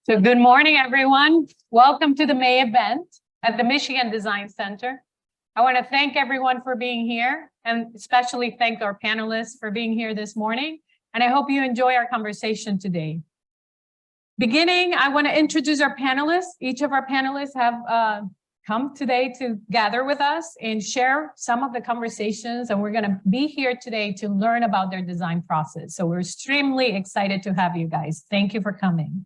So good morning, everyone. Welcome to the May event at the Michigan Design Center. I want to thank everyone for being here and especially thank our panelists for being here this morning. And I hope you enjoy our conversation today. Beginning, I want to introduce our panelists. Each of our panelists have come today to gather with us and share some of the conversations. And we're going to be here today to learn about their design process. So we're extremely excited to have you guys. Thank you for coming.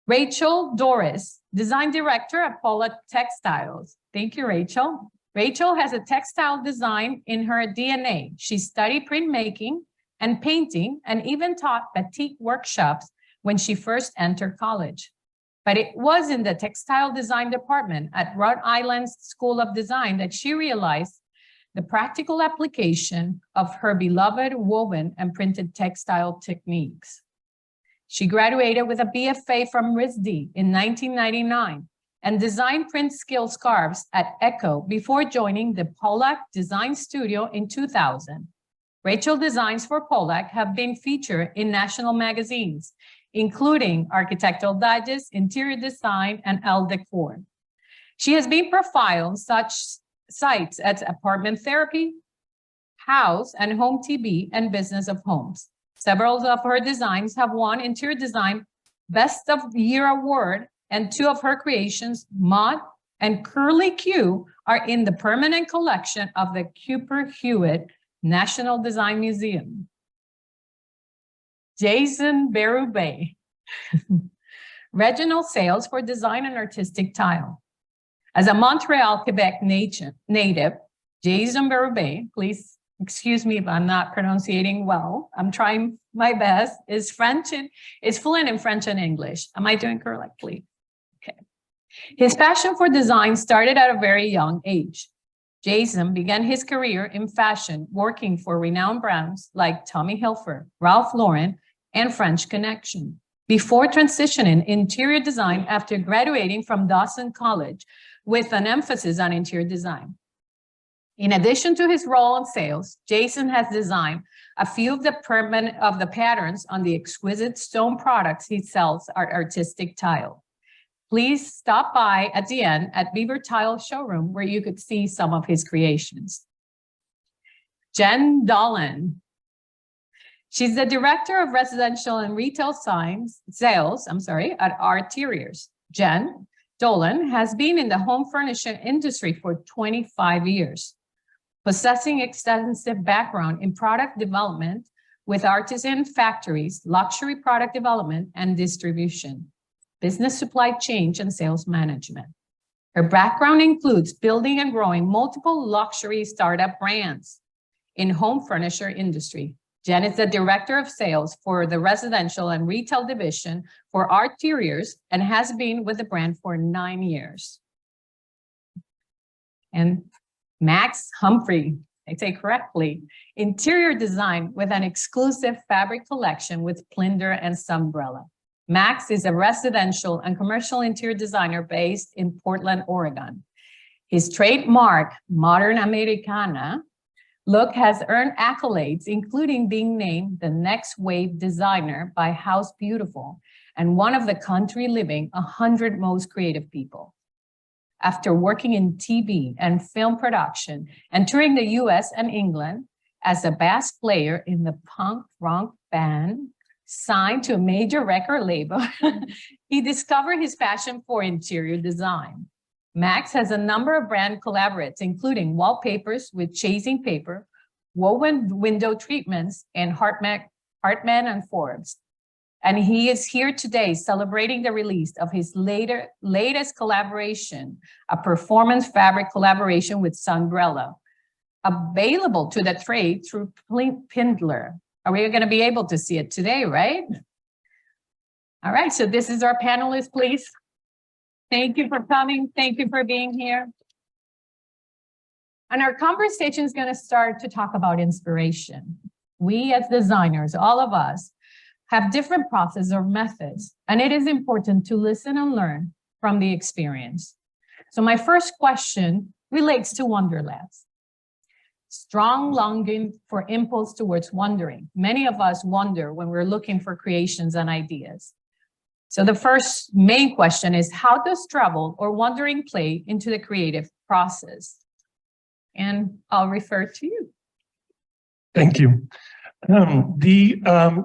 Rachel Doris, Design Director at Paula Textiles. Thank you, Rachel. Rachel has a textile design in her DNA. She studied printmaking and painting and even taught batik workshops when she first entered college. But it was in the textile design department at Rhode Island School of Design that she realized the practical application of her beloved woven and printed textile techniques. She graduated with a BFA from RISD in 1999 and designed print skill scarves at Echo before joining the Pollack Design Studio in 2000. Rachel designs for Pollack have been featured in national magazines, including Architectural Digest, Interior Design, and Elle Decor. She has been profiled on such sites as Apartment Therapy, House, and Home TV, and Business of Homes. Several of her designs have won Interior Design Best of Year Award, and two of her creations, Mod and Curly Q, are in the permanent collection of the Cooper Hewitt National Design Museum. Jason Berube, Regional Sales for Design and Artistic Tile. As a Montreal, Quebec native, Jason Berube, please excuse me if I'm not pronouncing well. I'm trying my best. Is fluent in French and English. Am I doing correctly? Okay. His passion for design started at a very young age. Jason began his career in fashion, working for renowned brands like Tommy Hilfiger, Ralph Lauren, and French Connection, before transitioning interior design after graduating from Dawson College with an emphasis on interior design. In addition to his role in sales, Jason has designed a few of the patterns on the exquisite stone products he sells at Artistic Tile. Please stop by at the end at Beaver Tile Showroom where you could see some of his creations. Jen Dolan. She's the Director of Residential and Retail Sales at Arteriors. Jen Dolan has been in the home furnishing industry for 25 years. Possessing extensive background in product development with artisan factories, luxury product development and distribution, business supply chain and sales management. Her background includes building and growing multiple luxury startup brands in home furniture industry. Jen is the Director of Sales for the Residential and Retail Division for Arteriors and has been with the brand for 9 years. And Max Humphrey, I say correctly, interior design with an exclusive fabric collection with Plinder and Sunbrella. Max is a residential and commercial interior designer based in Portland, Oregon. His trademark, Modern Americana, look has earned accolades, including being named the Next Wave Designer by House Beautiful and one of the Country Living 100 Most Creative People. After working in TV and film production and touring the US and England as a bass player in the punk rock band, signed to a major record label, he discovered his passion for interior design. Max has a number of brand collaborates, including wallpapers with Chasing Paper, woven window treatments, and Hartman and Forbes. And he is here today celebrating the release of his latest collaboration, a performance fabric collaboration with Sunbrella, available to the trade through Pindler. Are we going to be able to see it today, right? All right, so this is our panelist, please. Thank you for coming. Thank you for being here. And our conversation is going to start to talk about inspiration. We as designers, all of us, have different processes or methods, and it is important to listen and learn from the experience. So my first question relates to wanderlust. Strong longing for impulse towards wandering. Many of us wander when we're looking for creations and ideas. So the first main question is, how does travel or wandering play into the creative process? And I'll refer to you. Thank you.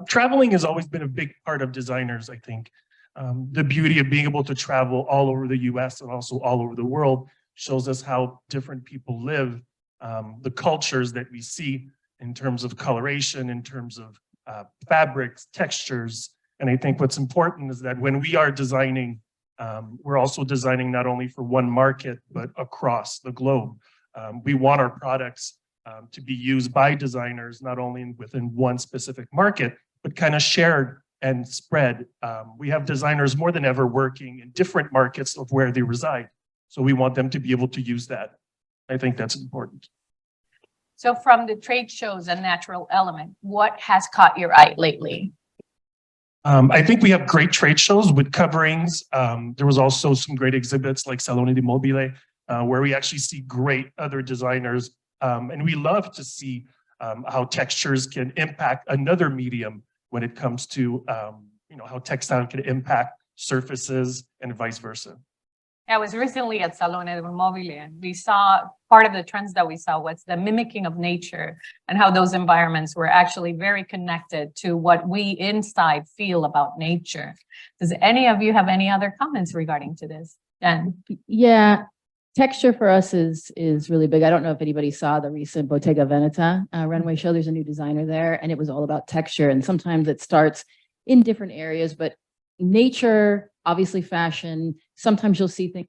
Traveling has always been a big part of designers, I think. The beauty of being able to travel all over the US and also all over the world shows us how different people live, the cultures that we see in terms of coloration, in terms of fabrics, textures. And I think what's important is that when we are designing, we're also designing not only for one market, but across the globe. We want our products to be used by designers, not only within one specific market, but kind of shared and spread. We have designers more than ever working in different markets of where they reside. So we want them to be able to use that. I think that's important. So from the trade shows and natural element, what has caught your eye lately? I think we have great trade shows with coverings. There was also some great exhibits like Salone di Mobile, where we actually see great other designers. And we love to see how textures can impact another medium when it comes to how textile can impact surfaces and vice versa. I was recently at Salone di Mobile, and we saw part of the trends that we saw was the mimicking of nature and how those environments were actually very connected to what we inside feel about nature. Does any of you have any other comments regarding to this? Jen? Yeah, texture for us is really big. I don't know if anybody saw the recent Bottega Veneta runway show. There's a new designer there, and it was all about texture. And sometimes it starts in different areas, but nature, obviously fashion, sometimes you'll see things.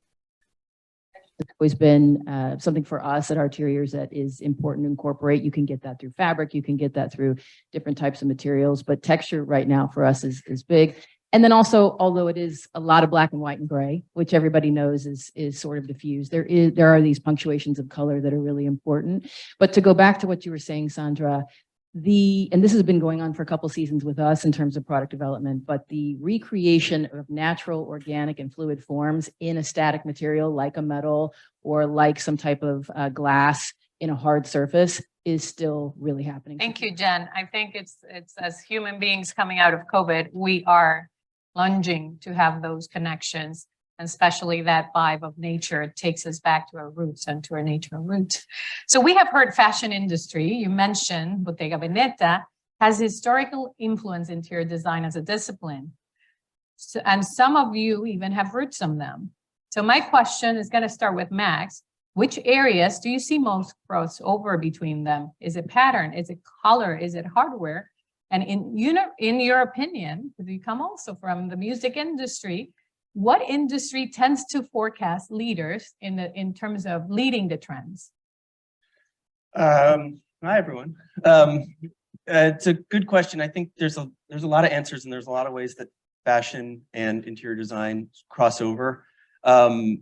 It's always been something for us at Arteriors that is important to incorporate. You can get that through fabric, you can get that through different types of materials, but texture right now for us is big. And then also, although it is a lot of black and white and gray, which everybody knows is sort of diffused, there are these punctuations of color that are really important. But to go back to what you were saying, Sandra, and this has been going on for a couple seasons with us in terms of product development, but the recreation of natural, organic, and fluid forms in a static material like a metal or like some type of glass in a hard surface is still really happening. Thank you, Jen. I think it's as human beings coming out of COVID, we are lunging to have those connections, and especially that vibe of nature takes us back to our roots and to our natural roots. So we have heard fashion industry, you mentioned Bottega Veneta, has historical influence in interior design as a discipline. So, and some of you even have roots on them. So my question is going to start with Max. Which areas do you see most crossover between them? Is it pattern? Is it color? Is it hardware? And in your opinion, because you come also from the music industry, what industry tends to forecast leaders in terms of leading the trends? Hi, everyone. It's a good question. I think there's a lot of answers, and there's a lot of ways that fashion and interior design cross over. Fashion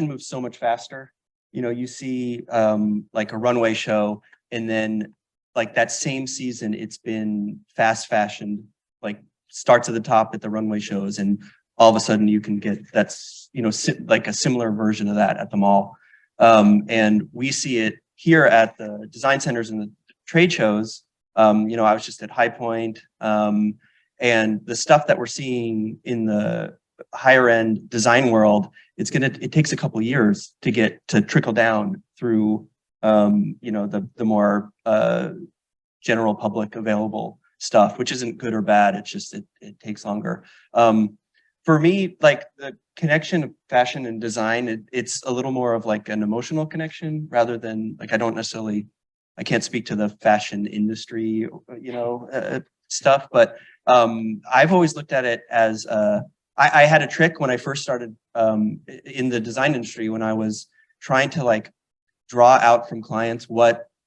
moves so much faster. You see like a runway show, and then like that same season, it's been fast fashioned, like starts at the top at the runway shows, and all of a sudden you can get like a similar version of that at the mall. And we see it here at the design centers and the trade shows. I was just at High Point, and the stuff that we're seeing in the higher end design world, it takes a couple of years to trickle down through the more general public available stuff, which isn't good or bad. It's just it takes longer. For me, like the connection of fashion and design, it's a little more of like an emotional connection rather than like I can't speak to the fashion industry, stuff, but I've always looked at it as I had a trick when I first started in the design industry, when I was trying to like draw out from clients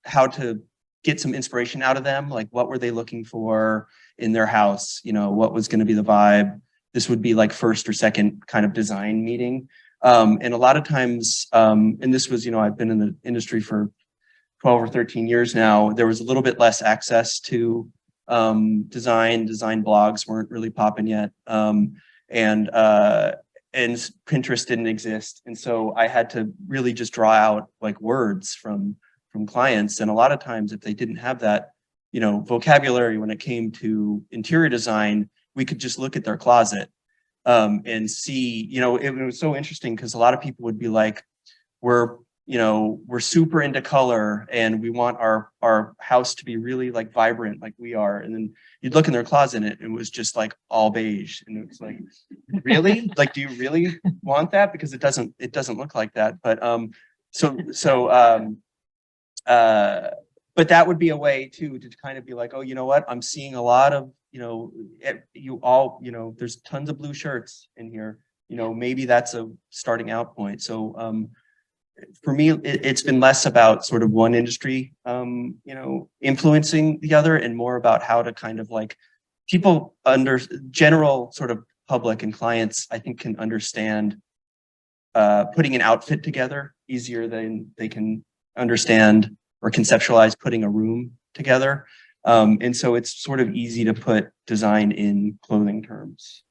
how to get some inspiration out of them, like what were they looking for in their house, what was going to be the vibe. This would be like first or second kind of design meeting. And a lot of times, and this was, I've been in the industry for 12 or 13 years now, there was a little bit less access to design blogs weren't really popping yet. And Pinterest didn't exist. And so I had to really just draw out like words from clients. And a lot of times if they didn't have that, vocabulary when it came to interior design, we could just look at their closet and see, it was so interesting because a lot of people would be like, we're super into color and we want our house to be really like vibrant like we are. And then you'd look in their closet and it was just like all beige. And it was like, really? Like, do you really want that? Because it doesn't look like that. But but that would be a way too, to kind of be like, oh, you know what? I'm seeing a lot of, there's tons of blue shirts in here. Maybe that's a starting out point. So for me, it's been less about sort of one industry, influencing the other and more about how to kind of like people under general sort of public and clients, I think can understand putting an outfit together easier than they can understand or conceptualize putting a room together. And so it's sort of easy to put design in clothing terms.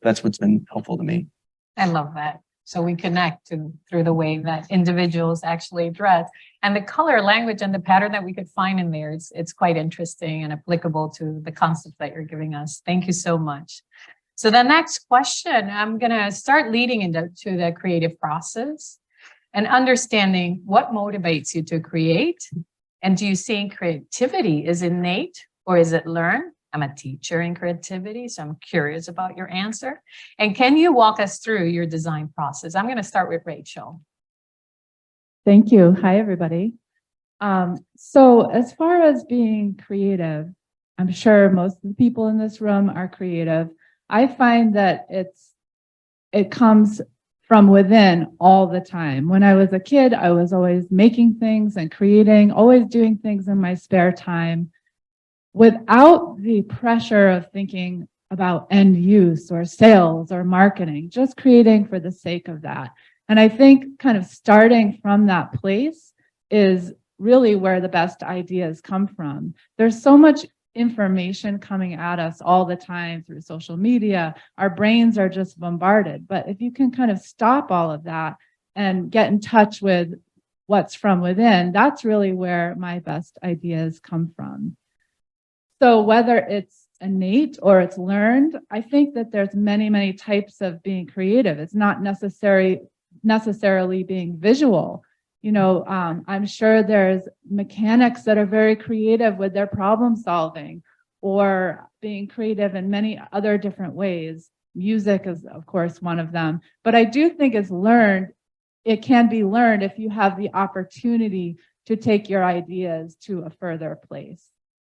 That's what's been helpful to me. I love that. So we connect through the way that individuals actually dress, and the color language and the pattern that we could find in there. It's quite interesting and applicable to the concept that you're giving us. Thank you so much. So the next question, I'm going to start leading into the creative process and understanding what motivates you to create. And do you think creativity is innate or is it learned? I'm a teacher in creativity, so I'm curious about your answer. And can you walk us through your design process? I'm going to start with Rachel. Thank you. Hi, everybody. So as far as being creative, I'm sure most of the people in this room are creative. I find that it comes from within all the time. When I was a kid, I was always making things and creating, always doing things in my spare time without the pressure of thinking about end use or sales or marketing, just creating for the sake of that. And I think kind of starting from that place is really where the best ideas come from. There's so much information coming at us all the time through social media. Our brains are just bombarded. But if you can kind of stop all of that and get in touch with what's from within, that's really where my best ideas come from. So whether it's innate or it's learned, I think that there's many, many types of being creative. It's not necessarily being visual. I'm sure there's mechanics that are very creative with their problem solving or being creative in many other different ways. Music is, of course, one of them. But I do think it's learned. It can be learned if you have the opportunity to take your ideas to a further place.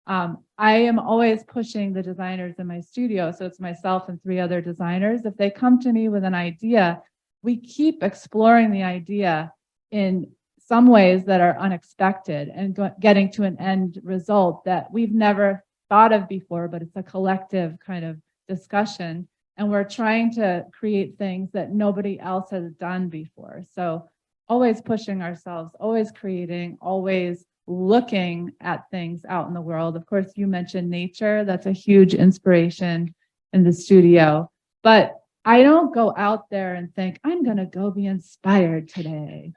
I am always pushing the designers in my studio. So it's myself and 3 other designers. If they come to me with an idea, we keep exploring the idea in some ways that are unexpected and getting to an end result that we've never thought of before, but it's a collective kind of discussion. And we're trying to create things that nobody else has done before. So always pushing ourselves, always creating, always looking at things out in the world. Of course, you mentioned nature. That's a huge inspiration in the studio. But I don't go out there and think, I'm going to go be inspired today.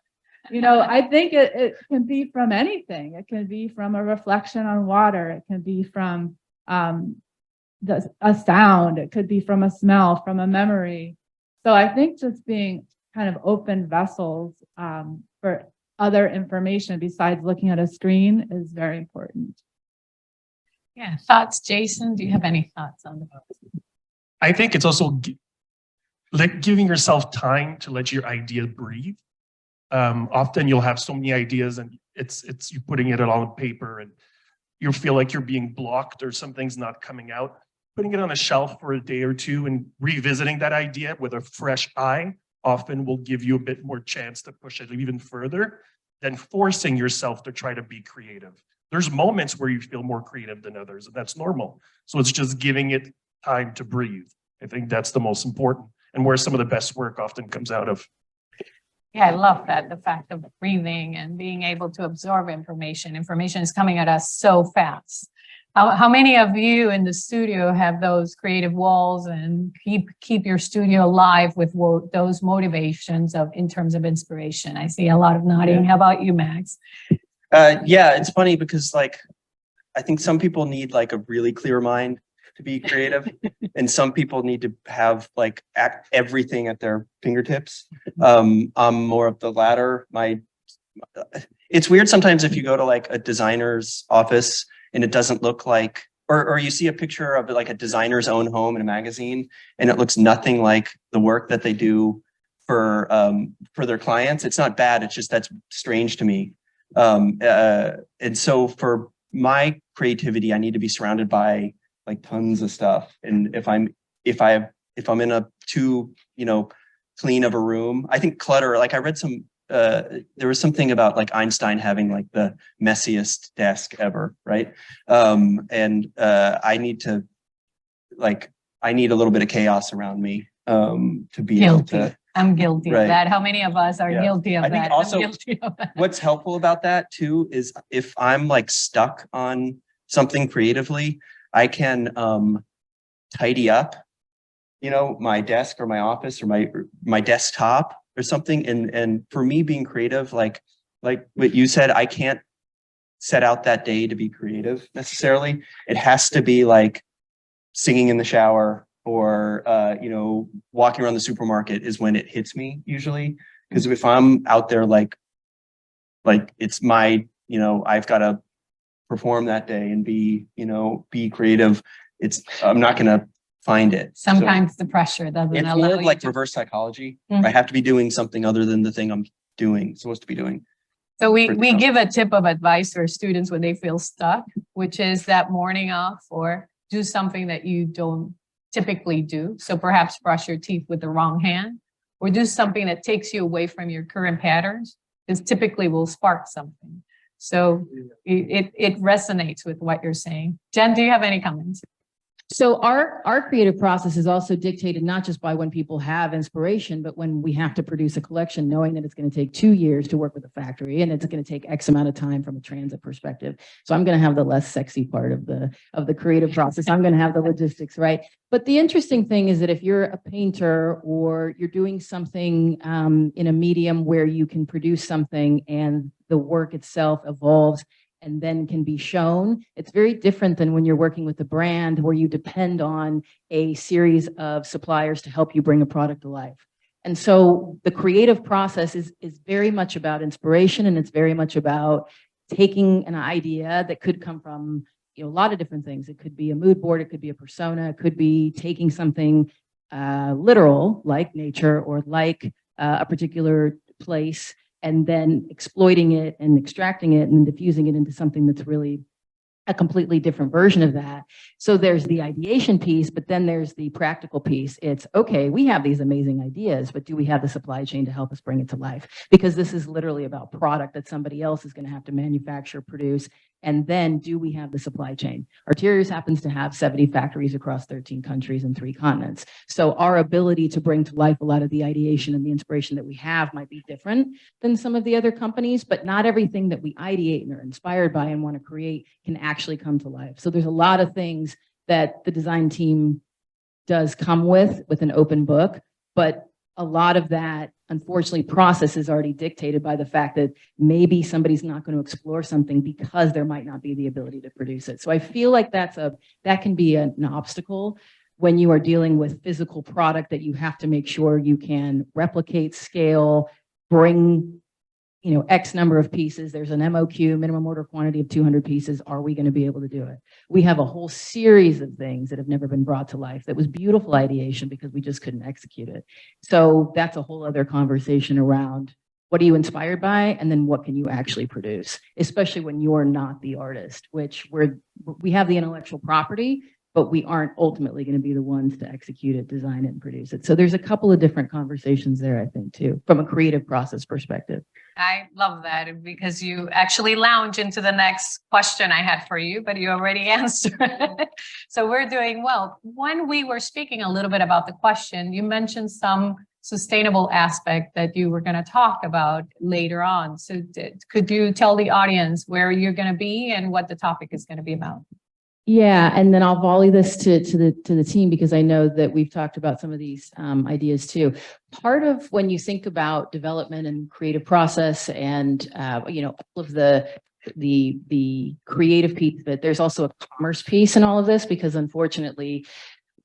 I think it can be from anything. It can be from a reflection on water. It can be from a sound. It could be from a smell, from a memory. So I think just being kind of open vessels for other information besides looking at a screen is very important. Yeah. Thoughts, Jason? Do you have any thoughts on that? I think it's also like giving yourself time to let your idea breathe. Often you'll have so many ideas and it's you putting it all on paper and you feel like you're being blocked or something's not coming out. Putting it on a shelf for a day or two and revisiting that idea with a fresh eye often will give you a bit more chance to push it even further than forcing yourself to try to be creative. There's moments where you feel more creative than others, and that's normal. So it's just giving it time to breathe. I think that's the most important and where some of the best work often comes out of. Yeah, I love that. The fact of breathing and being able to absorb information. Information is coming at us so fast. How many of you in the studio have those creative walls and keep your studio alive with those motivations in terms of inspiration? I see a lot of nodding. How about you, Max? Yeah, it's funny because I think some people need a really clear mind. to be creative. And some people need to have like everything at their fingertips. I'm more of the latter. It's weird sometimes if you go to like a designer's office and it doesn't look like, or you see a picture of like a designer's own home in a magazine and it looks nothing like the work that they do for their clients. It's not bad. It's just, that's strange to me. And so for my creativity, I need to be surrounded by like tons of stuff. And if I'm in a too, clean of a room, I think clutter, like I read there was something about like Einstein having like the messiest desk ever, right? I need a little bit of chaos around me to be able to. I'm guilty of Right. that. How many of us are Yeah. guilty of I think that? also- I'm guilty of that. What's helpful about that too is if I'm like stuck on something creatively, I can tidy up, my desk or my office or my desktop or something. And for me being creative, like what you said, I can't set out that day to be creative necessarily. It has to be like singing in the shower or walking around the supermarket is when it hits me usually. Because if I'm out there like it's my, I've got to perform that day and be creative. I'm not going to find it. So Sometimes the pressure doesn't it's allow more of you like to. reverse psychology. Mhm. I have to be doing something other than the thing I'm supposed to be doing. So we for the give a tip of advice to our students when they feel stuck, which is that morning off or do something that you don't typically do. So perhaps brush your teeth with the wrong hand or do something that takes you away from your current patterns, because typically will spark something. So it resonates with what you're saying. Jen, do you have any comments? So our creative process is also dictated not just by when people have inspiration, but when we have to produce a collection, knowing that it's going to take 2 years to work with a factory and it's going to take X amount of time from a transit perspective. So I'm going to have the less sexy part of the creative process. I'm going to have the logistics, right? But the interesting thing is that if you're a painter or you're doing something in a medium where you can produce something and the work itself evolves and then can be shown, it's very different than when you're working with a brand where you depend on a series of suppliers to help you bring a product to life. And so the creative process is very much about inspiration, and it's very much about taking an idea that could come from a lot of different things. It could be a mood board, it could be a persona, it could be taking something literal like nature or like a particular place, and then exploiting it and extracting it and diffusing it into something that's really a completely different version of that. So there's the ideation piece, but then there's the practical piece. It's okay, we have these amazing ideas, but do we have the supply chain to help us bring it to life? Because this is literally about product that somebody else is going to have to manufacture, produce, and then do we have the supply chain? Arterios happens to have 70 factories across 13 countries and 3 continents. So our ability to bring to life a lot of the ideation and the inspiration that we have might be different than some of the other companies, but not everything that we ideate and are inspired by and want to create can actually come to life. So there's a lot of things that the design team does come with an open book, but a lot of that, unfortunately, process is already dictated by the fact that maybe somebody's not going to explore something because there might not be the ability to produce it. So I feel like that can be an obstacle when you are dealing with physical product that you have to make sure you can replicate, scale, bring X number of pieces. There's an MOQ, minimum order quantity of 200 pieces. Are we going to be able to do it? We have a whole series of things that have never been brought to life. That was beautiful ideation because we just couldn't execute it. So that's a whole other conversation around what are you inspired by? And then what can you actually produce? Especially when you're not the artist, which we have the intellectual property, but we aren't ultimately going to be the ones to execute it, design it, and produce it. So there's a couple of different conversations there, I think, too, from a creative process perspective. I love that because you actually lounge into the next question I had for you, but you already answered it. So we're doing well. When we were speaking a little bit about the question, you mentioned some sustainable aspect that you were going to talk about later on. So could you tell the audience where you're going to be and what the topic is going to be about? Yeah, and then I'll volley this to the team because I know that we've talked about some of these ideas too. Part of when you think about development and creative process and all of the the creative piece of it. There's also a commerce piece in all of this, because unfortunately,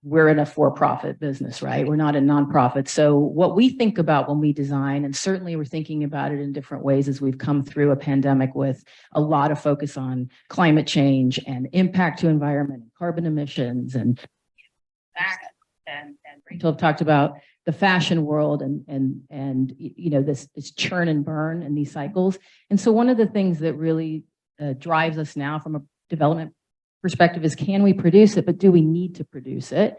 we're in a for-profit business, right? We're not a nonprofit. So what we think about when we design, and certainly we're thinking about it in different ways as we've come through a pandemic with a lot of focus on climate change and impact to environment and carbon emissions and Rachel have talked about the fashion world and you know, this churn and burn and these cycles. And so one of the things that really drives us now from a development perspective is, can we produce it, but do we need to produce it?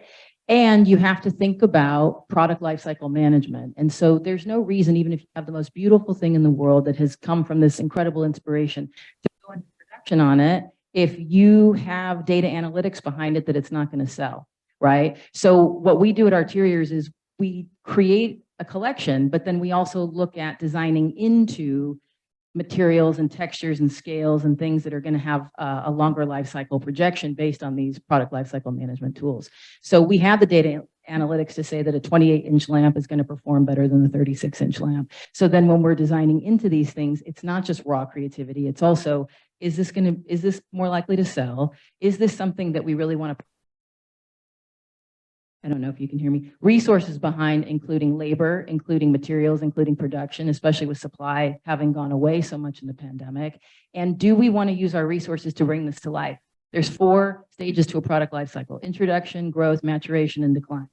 And you have to think about product lifecycle management. And so there's no reason, even if you have the most beautiful thing in the world that has come from this incredible inspiration, to go into production on it if you have data analytics behind it that it's not going to sell, right? So what we do at Arteriors is we create a collection, but then we also look at designing into materials and textures and scales and things that are going to have a longer life cycle projection based on these product life cycle management tools. So we have the data analytics to say that a 28-inch lamp is going to perform better than the 36-inch lamp. So then when we're designing into these things, it's not just raw creativity. It's also, is this more likely to sell? Is this something that we really want to, I don't know if you can hear me, resources behind, including labor, including materials, including production, especially with supply having gone away so much in the pandemic. And do we want to use our resources to bring this to life? There's 4 stages to a product life cycle: introduction, growth, maturation, and decline.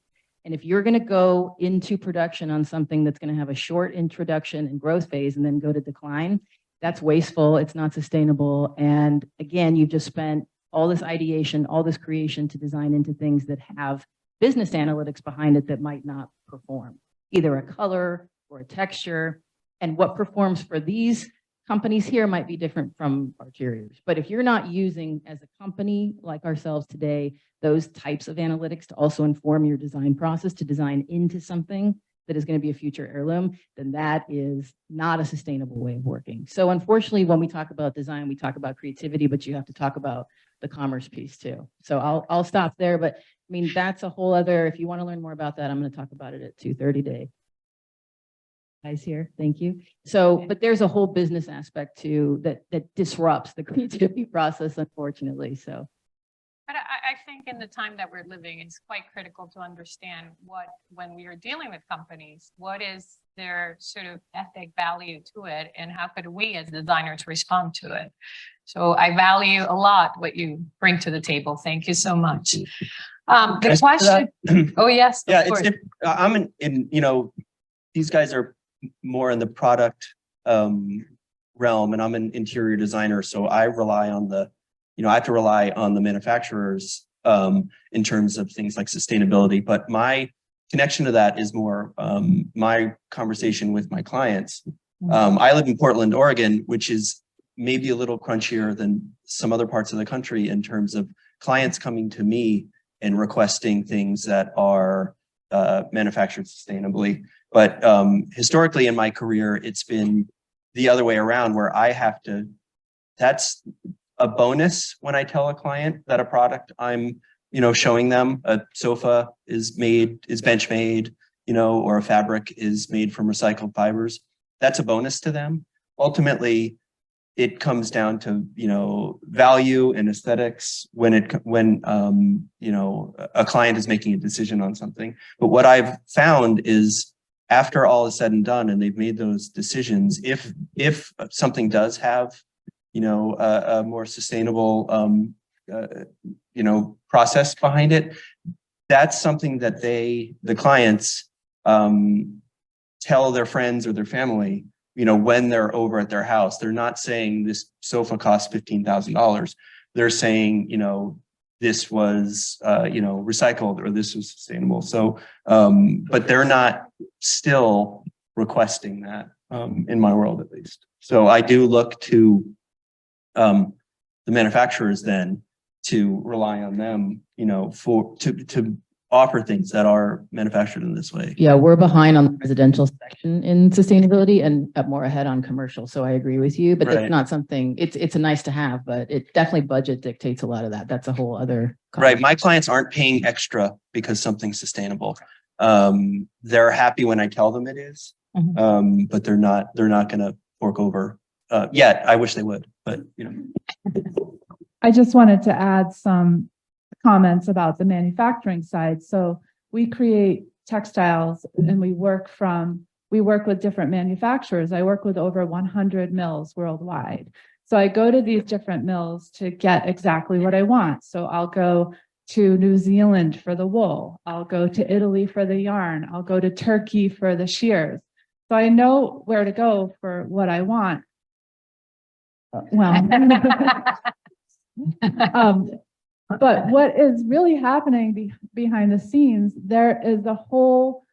And if you're going to go into production on something that's going to have a short introduction and growth phase and then go to decline, that's wasteful. It's not sustainable. And again, you've just spent all this ideation, all this creation to design into things that have business analytics behind it that might not perform, either a color or a texture. And what performs for these companies here might be different from Arteriors. But if you're not using, as a company like ourselves today, those types of analytics to also inform your design process, to design into something that is going to be a future heirloom, then that is not a sustainable way of working. So unfortunately, when we talk about design, we talk about creativity, but you have to talk about the commerce piece too. So I'll stop there, but I mean, that's a whole other, if you want to learn more about that, I'm going to talk about it at 2:30 today. Guys here, thank you. So, but there's a whole business aspect too that disrupts the creativity process, unfortunately, so. But I think in the time that we're living, it's quite critical to understand when we are dealing with companies, what is their sort of ethic value to it, and how could we as designers respond to it? So I value a lot what you bring to the table. Thank you so much. The question, oh yes, Yeah, of course. I'm in, you know, these guys are more in the product realm, and I'm an interior designer, so I rely on the, you know, I have to rely on the manufacturers in terms of things like sustainability. But my connection to that is more my conversation with my clients. I live in Portland, Oregon, which is maybe a little crunchier than some other parts of the country in terms of clients coming to me and requesting things that are manufactured sustainably. But historically in my career, it's been the other way around, where I have to, that's a bonus when I tell a client that a product I'm, you know, showing them, a sofa is bench made, you know, or a fabric is made from recycled fibers. That's a bonus to them. Ultimately, it comes down to, you know, value and aesthetics when you know, a client is making a decision on something. But what I've found is, after all is said and done and they've made those decisions, if something does have, you know, a more sustainable you know, process behind it, that's something that the clients tell their friends or their family, you know, when they're over at their house. They're not saying this sofa costs $15,000. They're saying, you know, this was, you know, recycled, or this was sustainable. So, but they're not still requesting that in my world, at least. So I do look to the manufacturers then to rely on them, you know, to offer things that are manufactured in this way. Yeah, we're behind on the residential section in sustainability and up more ahead on commercial. So I agree with you, but that's not something, it's a nice to have, but it definitely budget dictates a lot of that. That's a whole other. Right. My clients aren't paying extra because something's sustainable. They're happy when I tell them it is, but they're not going to fork over yet. I wish they would. but I just wanted to add some comments about the manufacturing side. So we create textiles and we work with different manufacturers. I work with over 100 mills worldwide. So I go to these different mills to get exactly what I want. So I'll go to New Zealand for the wool. I'll go to Italy for the yarn. I'll go to Turkey for the shears. So I know where to go for what I want. Well, but what is really happening behind the scenes, there is a whole,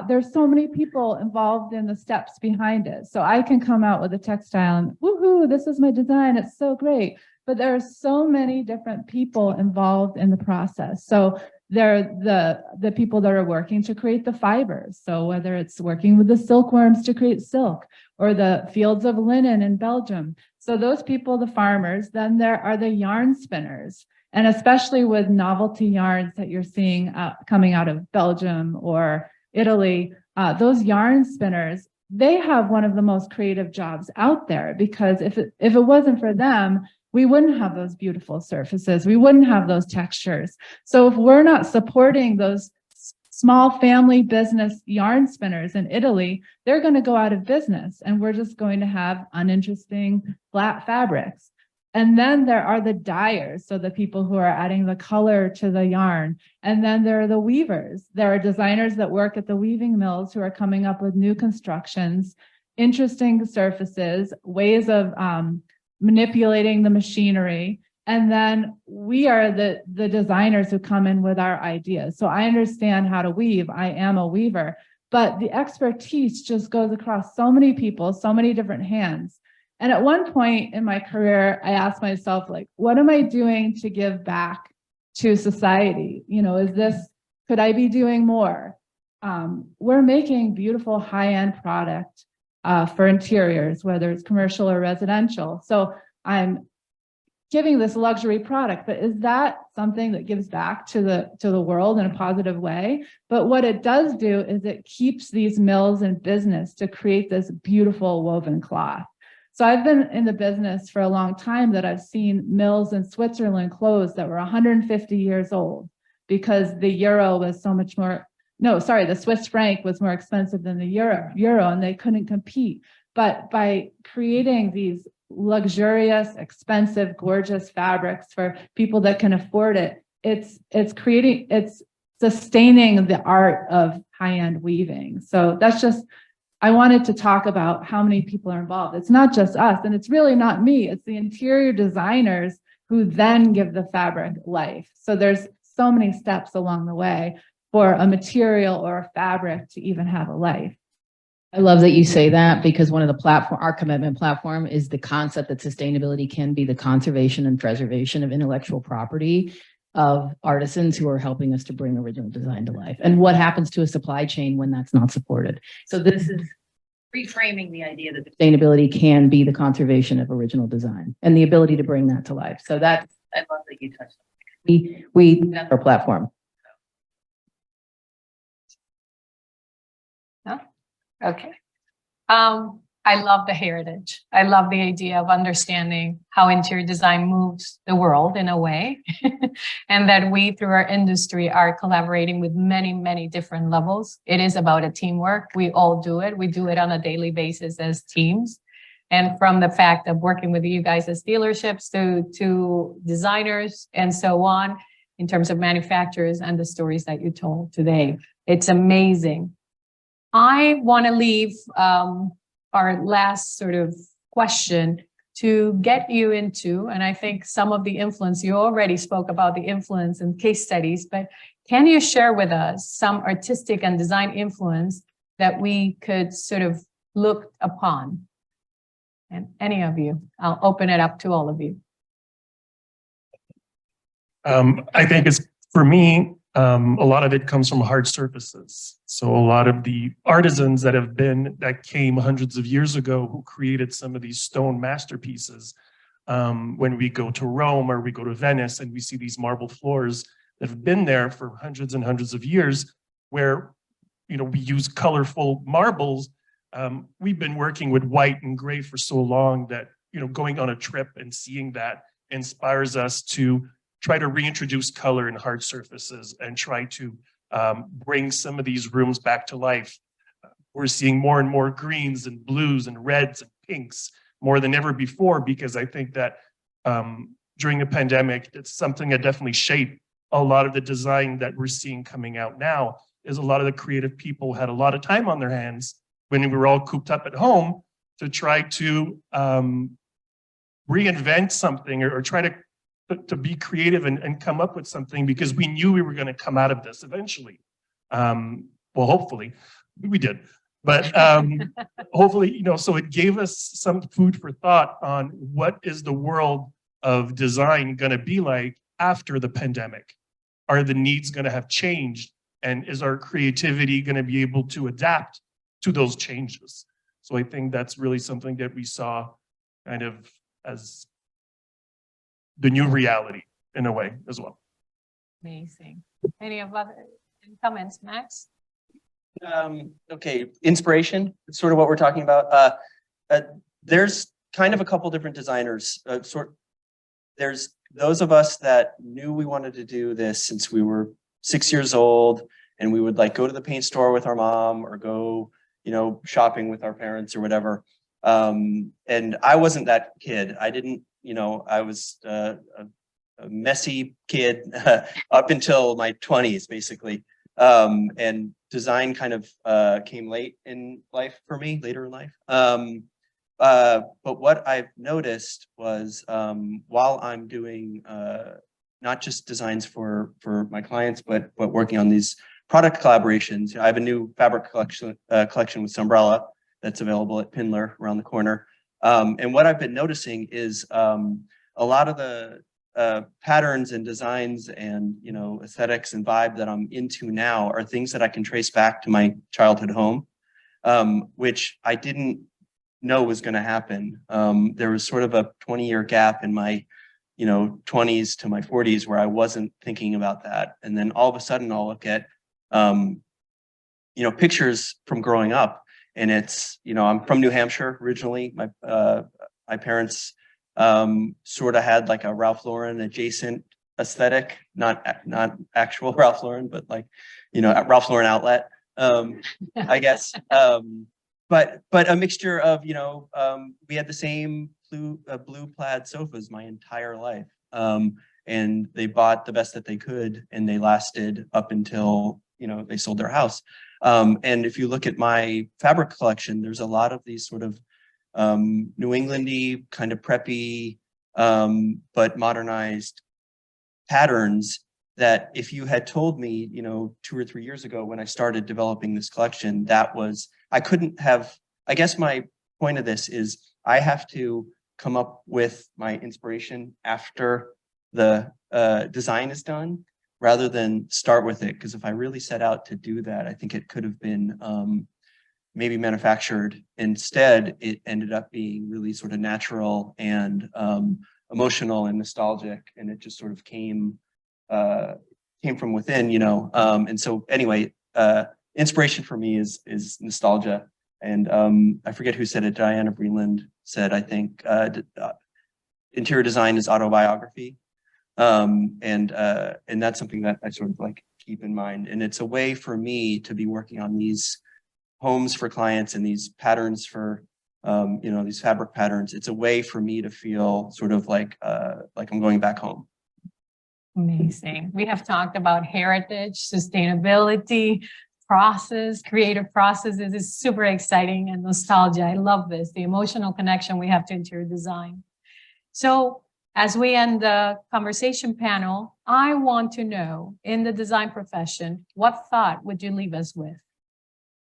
there's so many people involved in the steps behind it. So I can come out with a textile and woohoo, this is my design, it's so great. But there are so many different people involved in the process. So they're the people that are working to create the fibers. So whether it's working with the silkworms to create silk or the fields of linen in Belgium. So those people, the farmers, then there are the yarn spinners. And especially with novelty yarns that you're seeing coming out of Belgium or Italy, those yarn spinners, they have one of the most creative jobs out there, because if it wasn't for them, we wouldn't have those beautiful surfaces. We wouldn't have those textures. So if we're not supporting those small family business yarn spinners in Italy, they're going to go out of business and we're just going to have uninteresting flat fabrics. And then there are the dyers, so the people who are adding the color to the yarn. And then there are the weavers. There are designers that work at the weaving mills who are coming up with new constructions, interesting surfaces, ways of manipulating the machinery. And then we are the designers who come in with our ideas. So I understand how to weave. I am a weaver, but the expertise just goes across so many people, so many different hands. And at one point in my career, I asked myself, like, what am I doing to give back to society? You know, could I be doing more? We're making beautiful high-end product for interiors, whether it's commercial or residential. So I'm giving this luxury product, but is that something that gives back to the world in a positive way? But what it does do is it keeps these mills in business to create this beautiful woven cloth. So I've been in the business for a long time that I've seen mills in Switzerland close that were 150 years old because the euro was so much more, no, sorry, the Swiss franc was more expensive than the euro and they couldn't compete. But by creating these luxurious, expensive, gorgeous fabrics for people that can afford it, it's sustaining the art of high-end weaving. So that's just, I wanted to talk about how many people are involved. It's not just us, and it's really not me. It's the interior designers who then give the fabric life. So there's so many steps along the way for a material or a fabric to even have a life. I love that you say that, because one of the our commitment platform is the concept that sustainability can be the conservation and preservation of intellectual property of artisans who are helping us to bring original design to life. And what happens to a supply chain when that's not supported? So this is reframing the idea that sustainability can be the conservation of original design and the ability to bring that to life. So that's, I love that you touched on. That's our platform. Okay. I love the heritage. I love the idea of understanding how interior design moves the world in a way, and that we, through our industry, are collaborating with many, many different levels. It is about a teamwork. We all do it. We do it on a daily basis as teams. And from the fact of working with you guys as dealerships to designers and so on, in terms of manufacturers and the stories that you told today, it's amazing. I want to leave our last sort of question to get you into, and I think some of the influence, you already spoke about the influence and case studies, but can you share with us some artistic and design influence that we could sort of look upon? And any of you, I'll open it up to all of you. I think it's, for me, a lot of it comes from hard surfaces. So a lot of the artisans that came hundreds of years ago who created some of these stone masterpieces. When we go to Rome or we go to Venice and we see these marble floors that have been there for hundreds and hundreds of years, where, you know, we use colorful marbles. We've been working with white and gray for so long that, going on a trip and seeing that inspires us to try to reintroduce color in hard surfaces and try to bring some of these rooms back to life. We're seeing more and more greens and blues and reds and pinks more than ever before, because I think that during a pandemic, it's something that definitely shaped a lot of the design that we're seeing coming out now. Is a lot of the creative people had a lot of time on their hands when we were all cooped up at home to try to reinvent something or try to be creative and come up with something, because we knew we were going to come out of this eventually. Well, hopefully we did, but hopefully, so it gave us some food for thought on what is the world of design going to be like after the pandemic. Are the needs going to have changed? And is our creativity going to be able to adapt to those changes? So I think that's really something that we saw kind of as the new reality in a way as well. Amazing. Any comments, Max? Okay, inspiration, it's sort of what we're talking about. There's kind of a couple different designers. There's those of us that knew we wanted to do this since we were 6 years old, and we would like go to the paint store with our mom or go, shopping with our parents or whatever. And I wasn't that kid. I didn't, I was a messy kid up until my 20s, basically. And design kind of came late in life for me, later in life. But what I've noticed was while I'm doing not just designs for my clients, but working on these product collaborations, I have a new fabric collection with Sandra that's available at Pindler around the corner. And what I've been noticing is a lot of the patterns and designs and aesthetics and vibe that I'm into now are things that I can trace back to my childhood home, which I didn't know was going to happen. There was sort of a 20-year gap in my 20s to my 40s where I wasn't thinking about that. And then all of a sudden I'll look at pictures from growing up, and it's I'm from New Hampshire originally. My parents sort of had like a Ralph Lauren adjacent aesthetic, not actual Ralph Lauren, but like Ralph Lauren outlet, I guess. But a mixture of we had the same blue plaid sofas my entire life, and they bought the best that they could, and they lasted up until they sold their house. And if you look at my fabric collection, there's a lot of these sort of New Englandy kind of preppy, but modernized patterns that if you had told me, 2 or 3 years ago when I started developing this collection, I couldn't have. I guess my point of this is I have to come up with my inspiration after the design is done, rather than start with it. Because if I really set out to do that, I think it could have been maybe manufactured. Instead, it ended up being really sort of natural and emotional and nostalgic, and it just sort of came from within, And so anyway, inspiration for me is nostalgia. And I forget who said it. Diana Vreeland said, I think, interior design is autobiography. And that's something that I sort of like keep in mind. And it's a way for me to be working on these homes for clients and these patterns for, these fabric patterns. It's a way for me to feel sort of like I'm going back home. Amazing. We have talked about heritage, sustainability, creative processes is super exciting, and nostalgia. I love this, the emotional connection we have to interior design. So as we end the conversation panel, I want to know, in the design profession, what thought would you leave us with?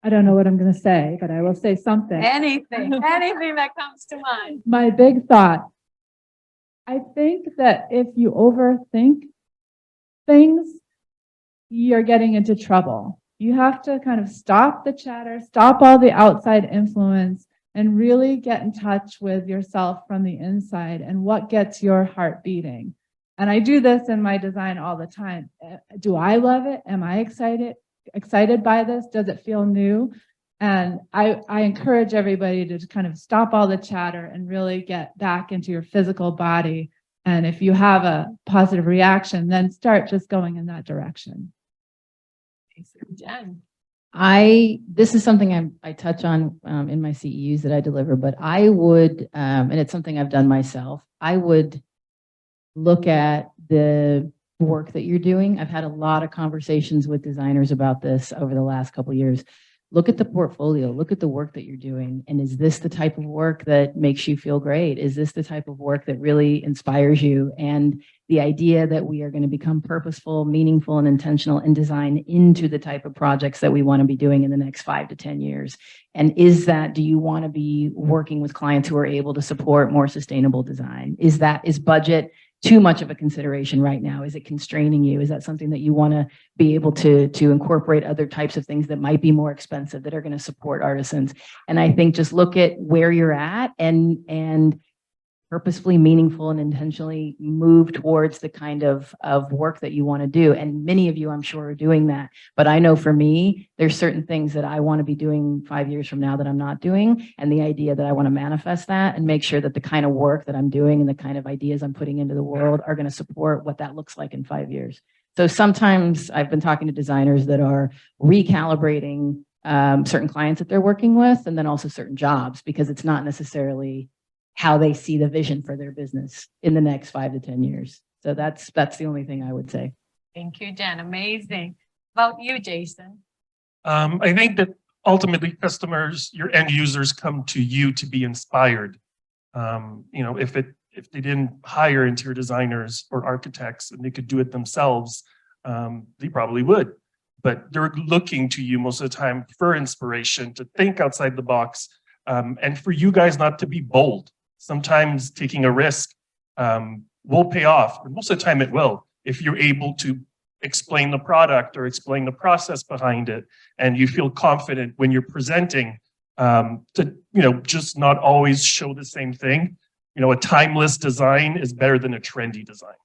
I don't know what I'm going to say, but I will say something. Anything that comes to mind. My big thought. I think that if you overthink things, you're getting into trouble. You have to kind of stop the chatter, stop all the outside influence, and really get in touch with yourself from the inside and what gets your heart beating. And I do this in my design all the time. Do I love it? Am I excited by this? Does it feel new? And I encourage everybody to kind of stop all the chatter and really get back into your physical body. And if you have a positive reaction, then start just going in that direction. Jen. This is something I touch on in my CEUs that I deliver, but I would, and it's something I've done myself, I would look at the work that you're doing. I've had a lot of conversations with designers about this over the last couple of years. Look at the portfolio, look at the work that you're doing. And is this the type of work that makes you feel great? Is this the type of work that really inspires you? And the idea that we are going to become purposeful, meaningful, and intentional in design into the type of projects that we want to be doing in the next 5 to 10 years. And do you want to be working with clients who are able to support more sustainable design? Is budget too much of a consideration right now? Is it constraining you? Is that something that you want to be able to incorporate other types of things that might be more expensive that are going to support artisans? And I think just look at where you're at and purposefully, meaningful, and intentionally move towards the kind of work that you want to do. And many of you, I'm sure, are doing that. But I know for me, there's certain things that I want to be doing 5 years from now that I'm not doing. And the idea that I want to manifest that and make sure that the kind of work that I'm doing and the kind of ideas I'm putting into the world are going to support what that looks like in 5 years. So sometimes I've been talking to designers that are recalibrating certain clients that they're working with, and then also certain jobs, because it's not necessarily how they see the vision for their business in the next 5 to 10 years. So that's the only thing I would say. Thank you, Jen. Amazing. About you, Jason. I think that ultimately customers, your end users, come to you to be inspired. If they didn't hire interior designers or architects and they could do it themselves, they probably would. But they're looking to you most of the time for inspiration, to think outside the box, and for you guys not to be bold. Sometimes taking a risk will pay off. And most of the time it will, if you're able to explain the product or explain the process behind it, and you feel confident when you're presenting to, just not always show the same thing. A timeless design is better than a trendy design.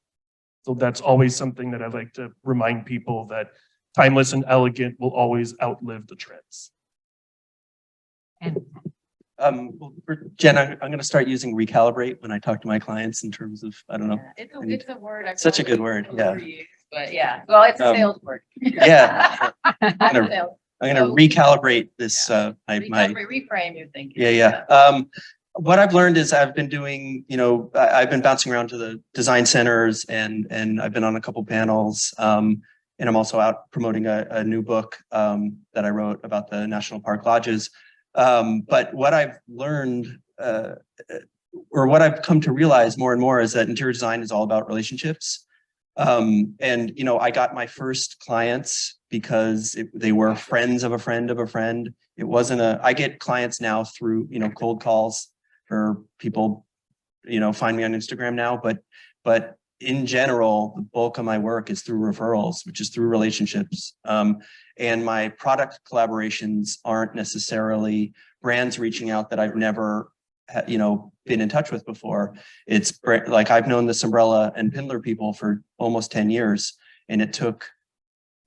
So that's always something that I like to remind people, that timeless and elegant will always outlive the trends. And For Jen, I'm going to start using recalibrate when I talk to my clients in terms of, I don't know. It's a word. I Such a good word, yeah. But yeah, well, it's a sales word. Yeah. I'm going to recalibrate this, reframe your thinking. Yeah. What I've learned is I've been doing, I've been bouncing around to the design centers and I've been on a couple panels. And I'm also out promoting a new book that I wrote about the National Park Lodges. But what I've learned, or what I've come to realize more and more, is that interior design is all about relationships. I got my first clients because they were friends of a friend of a friend. It wasn't I get clients now through, cold calls, or people, find me on Instagram now, but in general, the bulk of my work is through referrals, which is through relationships. And my product collaborations aren't necessarily brands reaching out that I've never, been in touch with before. It's like I've known the Umbrella and Pindler people for almost 10 years, and it took,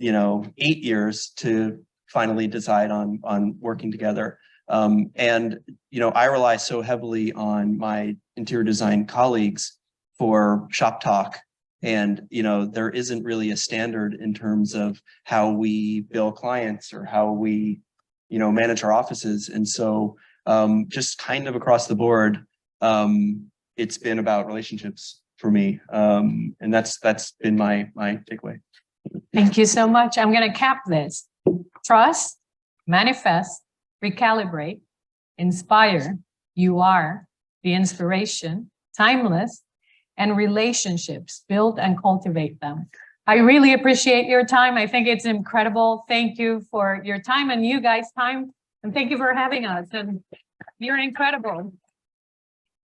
8 years to finally decide on working together. I rely so heavily on my interior design colleagues for shop talk. And, there isn't really a standard in terms of how we bill clients or how we, manage our offices. And so just kind of across the board, it's been about relationships for me. And that's been my takeaway. thank you so much. I'm going to cap this. Trust, manifest, recalibrate, inspire. You are the inspiration, timeless, and relationships. Build and cultivate them. I really appreciate your time. I think it's incredible. Thank you for your time and you guys' time. And thank you for having us. And you're incredible.